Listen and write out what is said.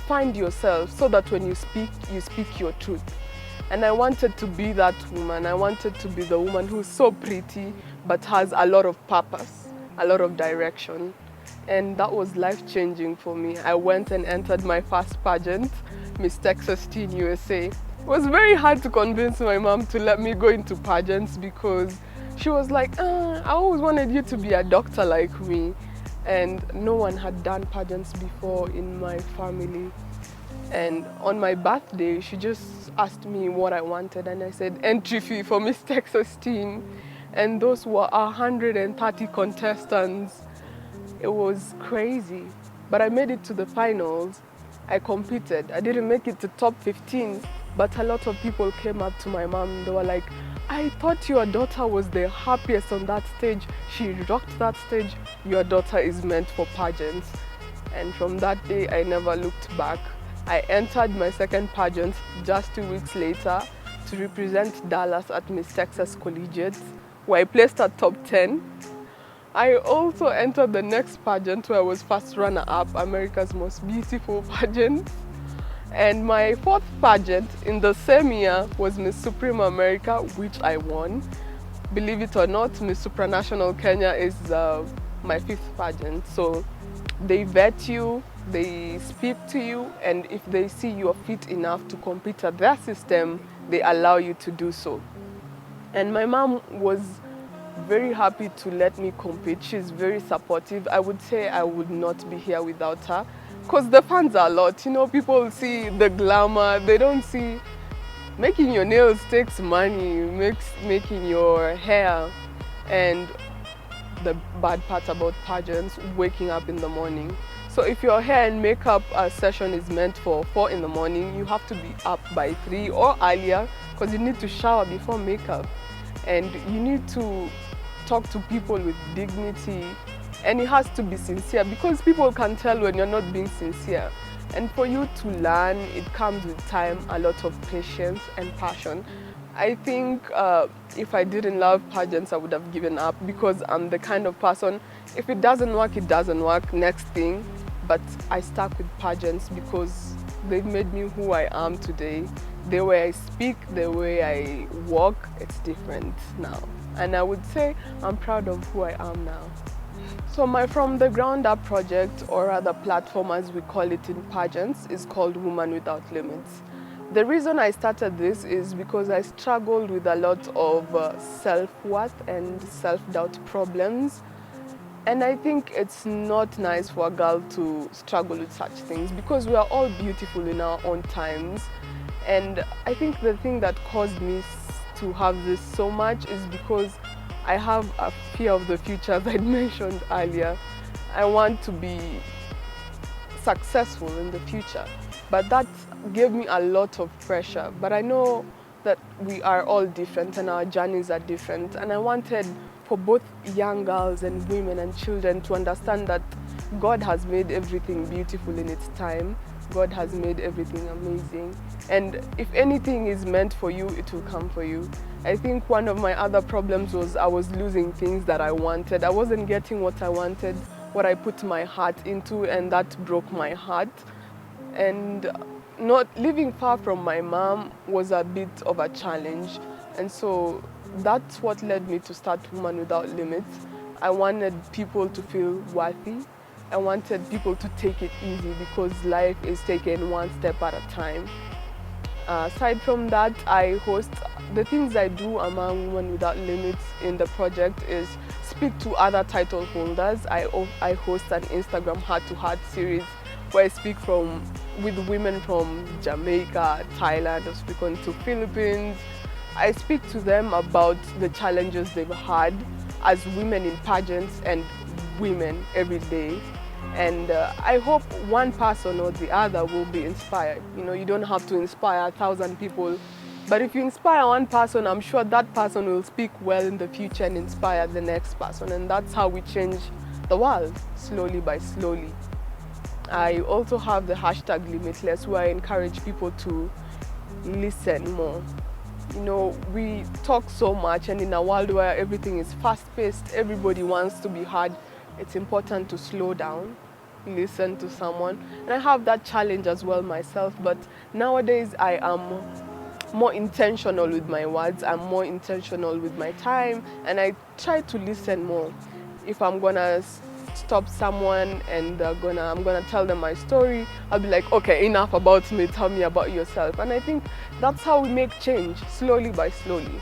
find yourself so that when you speak your truth. And I wanted to be that woman. I wanted to be the woman who's so pretty but has a lot of purpose, a lot of direction. And that was life-changing for me. I went and entered my first pageant, Miss Texas Teen USA. It was very hard to convince my mom to let me go into pageants because she was like, I always wanted you to be a doctor like me. And no one had done pageants before in my family. And on my birthday, she just asked me what I wanted, and I said entry fee for Miss Texas Teen. And those were 130 contestants. It was crazy, but I made it to the finals. I competed. I didn't make it to top 15, but a lot of people came up to my mom. They were like, I thought your daughter was the happiest on that stage. She rocked that stage. Your daughter is meant for pageants. And from that day, I never looked back. I entered my second pageant just 2 weeks later to represent Dallas at Miss Texas Collegiate, where I placed at top 10. I also entered the next pageant where I was first runner-up, America's Most Beautiful Pageant. And my fourth pageant in the same year was Miss Supreme America, which I won. Believe it or not, Miss Supranational Kenya is my fifth pageant. So they vet you, they speak to you, and if they see you are fit enough to compete at their system, they allow you to do so. And my mom was very happy to let me compete. She's very supportive. I would say I would not be here without her. Because the fans are a lot, you know, people see the glamour, they don't see making your nails takes money, making your hair, and the bad part about pageants, waking up in the morning. So if your hair and makeup session is meant for 4 in the morning, you have to be up by 3 or earlier because you need to shower before makeup. And you need to talk to people with dignity. And it has to be sincere because people can tell when you're not being sincere. And for you to learn, it comes with time, a lot of patience and passion. I think if I didn't love pageants, I would have given up because I'm the kind of person, if it doesn't work, it doesn't work, next thing. But I stuck with pageants because they've made me who I am today. The way I speak, the way I walk, it's different now. And I would say I'm proud of who I am now. So my From the Ground Up project, or rather platform as we call it in pageants, is called Women Without Limits. The reason I started this is because I struggled with a lot of self-worth and self-doubt problems. And I think it's not nice for a girl to struggle with such things because we are all beautiful in our own times. And I think the thing that caused me to have this so much is because I have a fear of the future, as I mentioned earlier. I want to be successful in the future, but that gave me a lot of pressure. But I know that we are all different and our journeys are different, and I wanted for both young girls and women and children to understand that God has made everything beautiful in its time. God has made everything amazing. And if anything is meant for you, it will come for you. I think one of my other problems was I was losing things that I wanted. I wasn't getting what I wanted, what I put my heart into, and that broke my heart. And not living far from my mom was a bit of a challenge. And so that's what led me to start Women Without Limits. I wanted people to feel worthy. I wanted people to take it easy because life is taken one step at a time. Aside from that, the things I do among Women Without Limits in the project is speak to other title holders. I host an Instagram heart-to-heart series where I speak with women from Jamaica, Thailand, I speak to Philippines. I speak to them about the challenges they've had as women in pageants and women every day. And I hope one person or the other will be inspired. You know, you don't have to inspire 1,000 people, but if you inspire one person, I'm sure that person will speak well in the future and inspire the next person. And that's how we change the world, slowly by slowly. I also have the hashtag Limitless, where I encourage people to listen more. You know, we talk so much, and in a world where everything is fast-paced, everybody wants to be heard, it's important to slow down listen to someone. And I have that challenge as well myself, but nowadays I am more intentional with my words, I'm more intentional with my time, and I try to listen more. If I'm gonna stop someone and I'm gonna tell them my story, I'll be like, okay, enough about me, tell me about yourself. And I think that's how we make change, slowly by slowly.